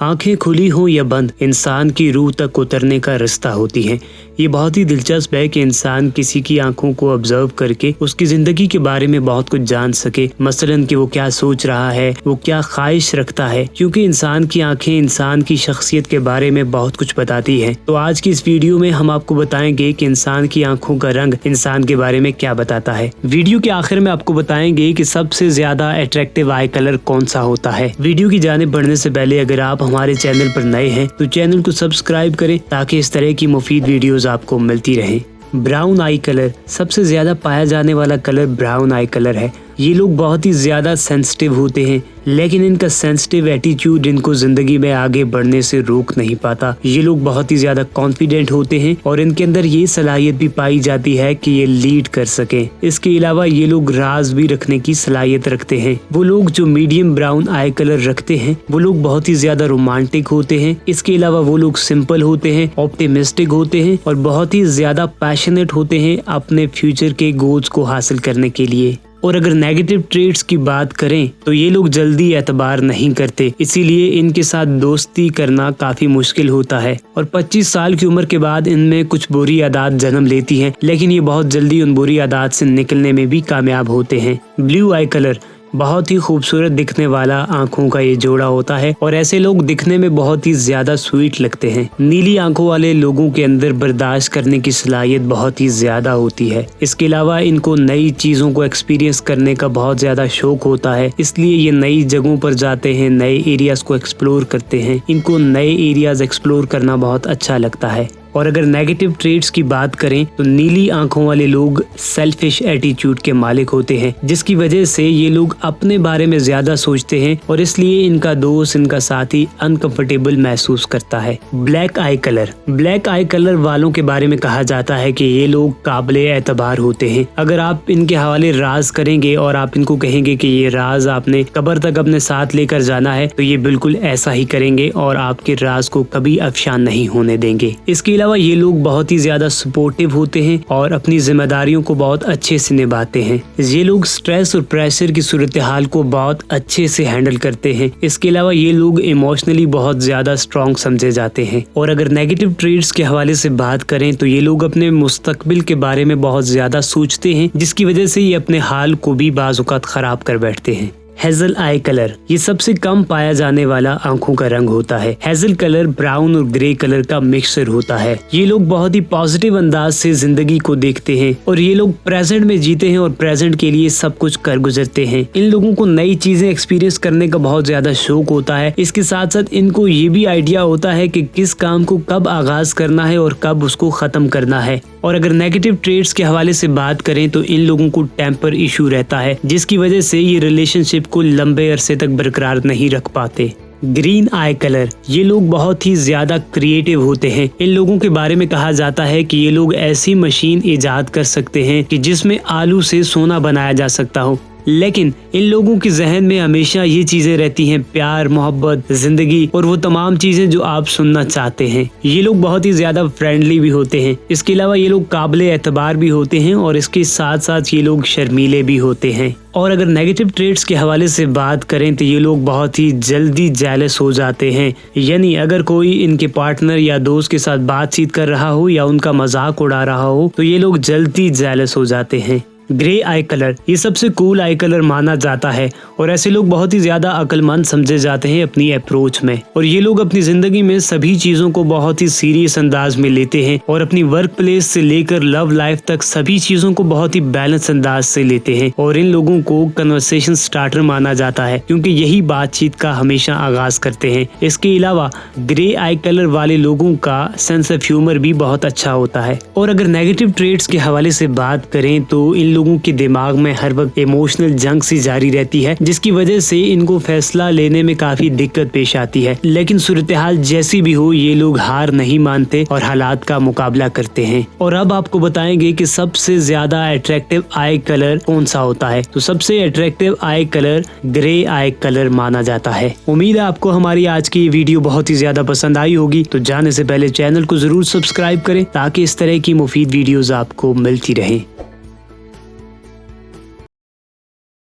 आंखें खुली हो या बंद, इंसान की रूह तक उतरने का रास्ता होती है। ये बहुत ही दिलचस्प है कि इंसान किसी की आंखों को ऑब्जर्व करके उसकी जिंदगी के बारे में बहुत कुछ जान सके। मसलन कि वो क्या सोच रहा है, वो क्या ख्वाहिश रखता है, क्योंकि इंसान की आंखें इंसान की शख्सियत के बारे में बहुत कुछ बताती है। तो आज की इस वीडियो में हम आपको बताएंगे कि इंसान की आंखों का रंग इंसान के बारे में क्या बताता है। वीडियो के आखिर में आपको बताएंगे कि सबसे ज्यादा अट्रैक्टिव आई कलर कौन सा होता है। वीडियो की जानिब बढ़ने से पहले अगर आप हमारे चैनल पर नए हैं तो चैनल को सब्सक्राइब करें ताकि इस तरह की मुफीद वीडियोस आपको मिलती रहें। ब्राउन आई कलर, सबसे ज्यादा पाया जाने वाला कलर ब्राउन आई कलर है। ये लोग बहुत ही ज्यादा सेंसिटिव होते हैं, लेकिन इनका सेंसिटिव एटीट्यूड इनको जिंदगी में आगे बढ़ने से रोक नहीं पाता। ये लोग बहुत ही ज्यादा कॉन्फिडेंट होते हैं और इनके अंदर ये सलाहियत भी पाई जाती है कि ये लीड कर सके। इसके अलावा ये लोग राज भी रखने की सलाहियत रखते हैं। वो लोग जो मीडियम ब्राउन आई कलर रखते हैं वो लोग बहुत ही ज्यादा रोमांटिक होते हैं। इसके अलावा वो लोग सिंपल होते हैं, ऑप्टिमिस्टिक होते हैं और बहुत ही ज्यादा पैशनेट होते हैं अपने फ्यूचर के गोल्स को हासिल करने के लिए। और अगर नेगेटिव ट्रेड्स की बात करें तो ये लोग जल्दी एतबार नहीं करते, इसीलिए इनके साथ दोस्ती करना काफी मुश्किल होता है। और 25 साल की उम्र के बाद इनमें कुछ बुरी आदत जन्म लेती हैं, लेकिन ये बहुत जल्दी उन बुरी आदत से निकलने में भी कामयाब होते हैं। ब्लू आई कलर बहुत ही खूबसूरत दिखने वाला आंखों का ये जोड़ा होता है और ऐसे लोग दिखने में बहुत ही ज्यादा स्वीट लगते हैं। नीली आंखों वाले लोगों के अंदर बर्दाश्त करने की सलाहियत बहुत ही ज्यादा होती है। इसके अलावा इनको नई चीजों को एक्सपीरियंस करने का बहुत ज्यादा शौक होता है, इसलिए ये नई जगहों पर जाते हैं, नए एरियाज को एक्सप्लोर करते हैं। इनको नए एरियाज एक्सप्लोर करना बहुत अच्छा लगता है। और अगर नेगेटिव ट्रेड्स की बात करें तो नीली आंखों वाले लोग सेल्फिश एटीट्यूड के मालिक होते हैं, जिसकी वजह से ये लोग अपने बारे में ज्यादा सोचते हैं और इसलिए इनका दोस्त, इनका साथी अनकंफर्टेबल महसूस करता है। ब्लैक आई कलर, ब्लैक आई कलर वालों के बारे में कहा जाता है कि ये लोग काबिले एतबार होते हैं। अगर आप इनके हवाले राज करेंगे और आप इनको कहेंगे कि ये राज आपने कब्र तक अपने साथ लेकर जाना है तो ये बिल्कुल ऐसा ही करेंगे और आपके राज को कभी अफशान नहीं होने देंगे। इसके अलावा ये लोग बहुत ही ज्यादा सपोर्टिव होते हैं और अपनी जिम्मेदारियों को बहुत अच्छे से निभाते हैं। ये लोग स्ट्रेस और प्रेशर की सूरत हाल को बहुत अच्छे से हैंडल करते हैं। इसके अलावा ये लोग इमोशनली बहुत ज्यादा स्ट्रॉन्ग समझे जाते हैं। और अगर नेगेटिव ट्रेड्स के हवाले से बात करें तो ये लोग अपने मुस्तकबिल के बारे में बहुत ज्यादा सोचते हैं, जिसकी वजह से ये अपने हाल को भी बाज़-औक़ात खराब कर बैठते हैं। हेजल आई कलर, ये सबसे कम पाया जाने वाला आंखों का रंग होता है। हेजल कलर ब्राउन और ग्रे कलर का मिक्सचर होता है। ये लोग बहुत ही पॉजिटिव अंदाज से जिंदगी को देखते हैं और ये लोग प्रेजेंट में जीते हैं और प्रेजेंट के लिए सब कुछ कर गुजरते हैं। इन लोगों को नई चीजें एक्सपीरियंस करने का बहुत ज्यादा शौक होता है। इसके साथ साथ इनको ये भी आइडिया होता है कि किस काम को कब आगाज करना है और कब उसको खत्म करना है। और अगर नेगेटिव ट्रेड्स के हवाले से बात करें तो इन लोगों को टेम्पर इशू रहता है, जिसकी वजह से ये रिलेशनशिप को लंबे अरसे तक बरकरार नहीं रख पाते। ग्रीन आई कलर, ये लोग बहुत ही ज्यादा क्रिएटिव होते हैं। इन लोगों के बारे में कहा जाता है कि ये लोग ऐसी मशीन इजाद कर सकते हैं कि जिसमें आलू से सोना बनाया जा सकता हो, लेकिन इन लोगों के जहन में हमेशा ये चीजें रहती हैं, प्यार, मोहब्बत, जिंदगी और वो तमाम चीजें जो आप सुनना चाहते हैं। ये लोग बहुत ही ज्यादा फ्रेंडली भी होते हैं। इसके अलावा ये लोग काबिले एतबार भी होते हैं और इसके साथ साथ ये लोग शर्मीले भी होते हैं। और अगर नेगेटिव ट्रेड्स के हवाले से बात करें तो ये लोग बहुत ही जल्दी जेलस हो जाते हैं, यानी अगर कोई इनके पार्टनर या दोस्त के साथ बातचीत कर रहा हो या उनका मजाक उड़ा रहा हो तो ये लोग जल्दी जेलस हो जाते हैं। ग्रे आई कलर, ये सबसे कूल आई कलर माना जाता है और ऐसे लोग बहुत ही ज्यादा अक्लमंद समझे जाते हैं अपनी अप्रोच में। और ये लोग अपनी जिंदगी में सभी चीजों को बहुत ही सीरियस अंदाज में लेते हैं और अपनी वर्क प्लेस से लेकर लव लाइफ तक सभी चीजों को बहुत ही बैलेंस अंदाज से लेते हैं। और इन लोगों को कन्वर्सेशन स्टार्टर माना जाता है, क्योंकि यही बातचीत का हमेशा आगाज करते हैं। इसके अलावा ग्रे आई कलर वाले लोगों का सेंस ऑफ ह्यूमर भी बहुत अच्छा होता है। और अगर नेगेटिव ट्रेड्स के हवाले से बात करें तो इन लोगों के दिमाग में हर वक्त इमोशनल जंग सी जारी रहती है, जिसकी वजह से इनको फैसला लेने में काफी दिक्कत पेश आती है। लेकिन सूरत हाल जैसी भी हो ये लोग हार नहीं मानते और हालात का मुकाबला करते हैं। और अब आपको बताएंगे कि सबसे ज्यादा अट्रैक्टिव आई कलर कौन सा होता है। तो सबसे attractive I colour grey I colour माना जाता है। उम्मीद है आपको हमारी आज की वीडियो बहुत ही ज्यादा पसंद आई होगी। तो जाने से पहले चैनल को जरूर सब्सक्राइब करें ताकि इस तरह की मुफीद वीडियोस आपको मिलती रहें।